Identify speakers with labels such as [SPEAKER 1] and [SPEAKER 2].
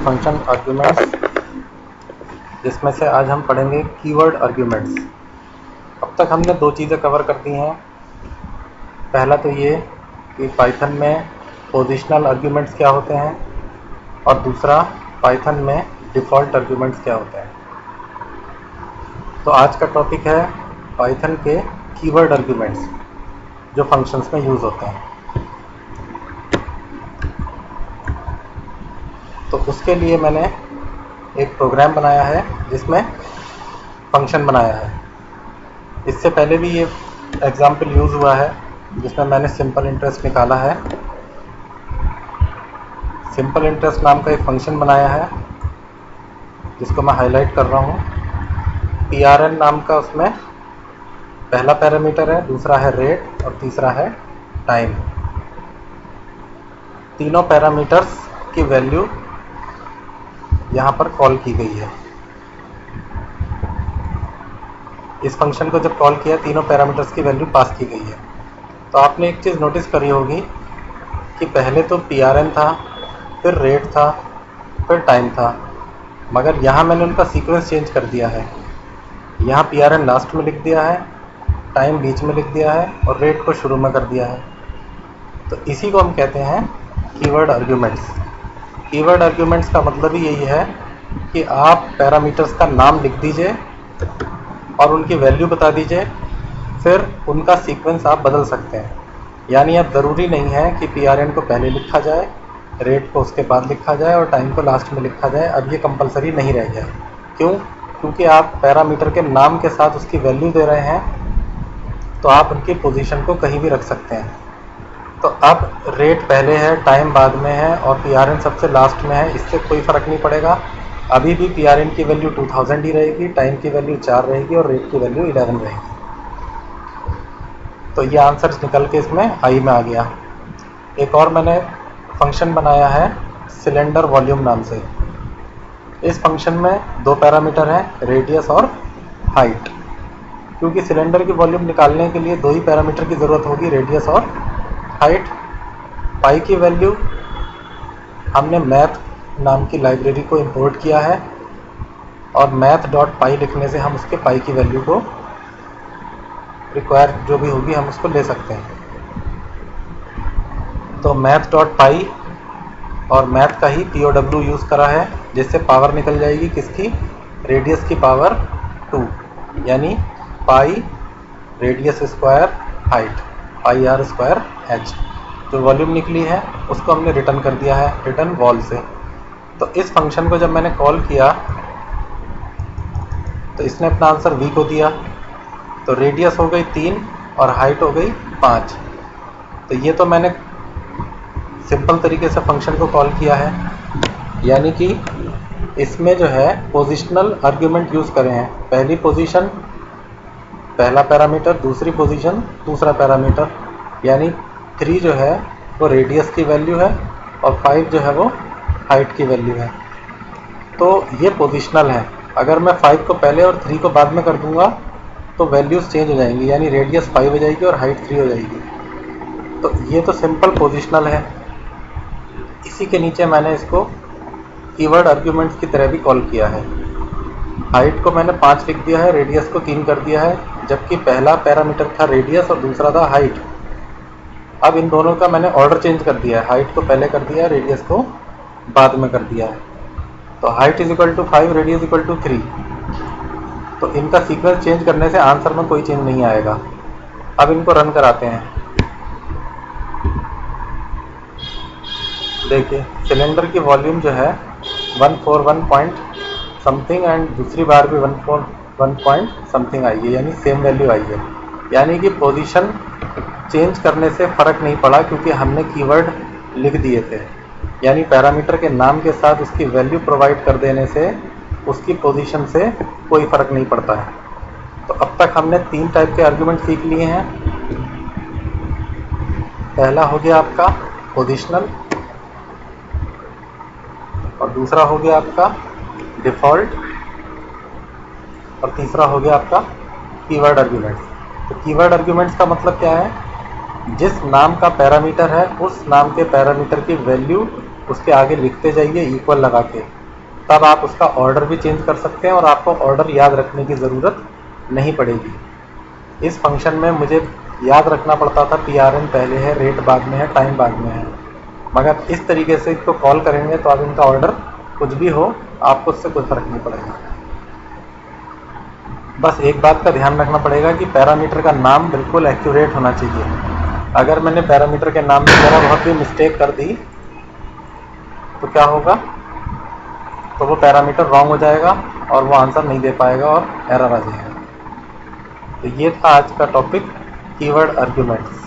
[SPEAKER 1] Function arguments, जिसमें से आज हम पढ़ेंगे कीवर्ड आर्ग्यूमेंट्स। अब तक हमने दो चीज़ें कवर कर दी हैं। पहला तो ये कि पाइथन में पोजिशनल आर्ग्यूमेंट्स क्या होते हैं, और दूसरा पाइथन में डिफ़ॉल्ट आर्ग्यूमेंट्स क्या होते हैं। तो आज का टॉपिक है पाइथन के कीवर्ड आर्ग्यूमेंट्स जो फंक्शंस में यूज़ होते हैं। तो उसके लिए मैंने एक प्रोग्राम बनाया है जिसमें फंक्शन बनाया है। इससे पहले भी ये एग्जाम्पल यूज़ हुआ है जिसमें मैंने सिंपल इंटरेस्ट निकाला है। सिंपल इंटरेस्ट नाम का एक फंक्शन बनाया है जिसको मैं हाईलाइट कर रहा हूँ। PRN नाम का उसमें पहला पैरामीटर है, दूसरा है रेट और तीसरा है टाइम। तीनों पैरामीटर्स की वैल्यू यहाँ पर कॉल की गई है। इस फंक्शन को जब कॉल किया, तीनों पैरामीटर्स की वैल्यू पास की गई है। तो आपने एक चीज़ नोटिस करी होगी कि पहले तो PRN था, फिर रेट था, फिर टाइम था, मगर यहाँ मैंने उनका सीक्वेंस चेंज कर दिया है। यहाँ PRN लास्ट में लिख दिया है, टाइम बीच में लिख दिया है और रेट को शुरू में कर दिया है। तो इसी को हम कहते हैं कीवर्ड आर्ग्यूमेंट्स। कीवर्ड आर्ग्यूमेंट्स का मतलब ही यही है कि आप पैरामीटर्स का नाम लिख दीजिए और उनकी वैल्यू बता दीजिए, फिर उनका सीक्वेंस आप बदल सकते हैं। यानी अब ज़रूरी नहीं है कि PRN को पहले लिखा जाए, रेट को उसके बाद लिखा जाए और टाइम को लास्ट में लिखा जाए। अब ये कंपलसरी नहीं रह गया। क्यों? क्योंकि आप पैरामीटर के नाम के साथ उसकी वैल्यू दे रहे हैं, तो आप उनकी पोजीशन को कहीं भी रख सकते हैं। तो अब रेट पहले है, टाइम बाद में है और PRN सबसे लास्ट में है, इससे कोई फ़र्क नहीं पड़ेगा। अभी भी PRN की वैल्यू 2000 ही रहेगी, टाइम की वैल्यू 4 रहेगी और रेट की वैल्यू 11 रहेगी। तो ये आंसर निकल के इसमें आई में आ गया। एक और मैंने फंक्शन बनाया है सिलेंडर वॉल्यूम नाम से। इस फंक्शन में दो पैरामीटर हैं, रेडियस और हाइट। क्योंकि सिलेंडर की वॉल्यूम निकालने के लिए दो ही पैरामीटर की ज़रूरत होगी, रेडियस और हाइट। पाई की वैल्यू हमने मैथ नाम की लाइब्रेरी को इंपोर्ट किया है और math.py लिखने से हम उसके पाई की वैल्यू को रिक्वायर जो भी होगी हम उसको ले सकते हैं। तो math.py और मैथ का ही POW यूज़ करा है, जिससे पावर निकल जाएगी किसकी? रेडियस की पावर 2, यानी पाई रेडियस स्क्वायर हाइट पाई r स्क्वायर h। जो वॉल्यूम निकली है उसको हमने रिटर्न कर दिया है, रिटर्न वॉल से। तो इस फंक्शन को जब मैंने कॉल किया तो इसने अपना आंसर v को दिया। तो रेडियस हो गई 3 और हाइट हो गई 5। तो ये तो मैंने सिंपल तरीके से फंक्शन को कॉल किया है, यानी कि इसमें जो है पोजिशनल आर्ग्यूमेंट यूज़ करे हैं। पहली पोजीशन पहला पैरामीटर, दूसरी पोजीशन दूसरा पैरामीटर, यानी 3 जो है वो रेडियस की वैल्यू है और 5 जो है वो हाइट की वैल्यू है। तो ये पोजिशनल है। अगर मैं 5 को पहले और 3 को बाद में कर दूंगा तो वैल्यूज़ चेंज हो जाएंगी, यानी रेडियस 5 हो जाएगी और हाइट 3 हो जाएगी। तो ये तो सिंपल पोजिशनल है। इसी के नीचे मैंने इसको कीवर्ड आर्ग्यूमेंट्स की तरह भी कॉल किया है। हाइट को मैंने 5 लिख दिया है, रेडियस को 3 कर दिया है, जबकि पहला पैरामीटर था रेडियस और दूसरा था हाइट। अब इन दोनों का मैंने ऑर्डर चेंज कर दिया है, हाइट को पहले कर दिया है, रेडियस को बाद में कर दिया है। तो height is equal to 5, radius equal to 3। तो इनका सीक्वेंस चेंज करने से आंसर में कोई चेंज नहीं आएगा। अब इनको रन कराते हैं। देखिए सिलेंडर की वॉल्यूम जो है 141 पॉइंट समथिंग एंड दूसरी बार भी 141 पॉइंट समथिंग आई है, यानी सेम वैल्यू आई है। यानी कि पोजीशन चेंज करने से फ़र्क नहीं पड़ा, क्योंकि हमने कीवर्ड लिख दिए थे। यानी पैरामीटर के नाम के साथ उसकी वैल्यू प्रोवाइड कर देने से उसकी पोजीशन से कोई फ़र्क नहीं पड़ता है। तो अब तक हमने 3 टाइप के आर्ग्यूमेंट सीख लिए हैं। पहला हो गया आपका पोजिशनल, और दूसरा हो गया आपका डिफ़ॉल्ट, और तीसरा हो गया आपका कीवर्ड आर्ग्यूमेंट्स। तो कीवर्ड आर्ग्यूमेंट्स का मतलब क्या है? जिस नाम का पैरामीटर है उस नाम के पैरामीटर की वैल्यू उसके आगे लिखते जाइए इक्वल लगा के, तब आप उसका ऑर्डर भी चेंज कर सकते हैं और आपको ऑर्डर याद रखने की ज़रूरत नहीं पड़ेगी। इस फंक्शन में मुझे याद रखना पड़ता था PRN पहले है, रेट बाद में है, टाइम बाद में है, मगर इस तरीके से इसको कॉल करेंगे तो आप इनका ऑर्डर कुछ भी हो आपको उससे कोई फ़र्क नहीं पड़ेगा। बस एक बात का ध्यान रखना पड़ेगा कि पैरामीटर का नाम बिल्कुल एक्यूरेट होना चाहिए। अगर मैंने पैरामीटर के नाम में ज़रा बहुत भी मिस्टेक कर दी तो क्या होगा, तो वो पैरामीटर रॉन्ग हो जाएगा और वो आंसर नहीं दे पाएगा और एरर आ जाएगा। तो ये था आज का टॉपिक, कीवर्ड आर्ग्यूमेंट्स।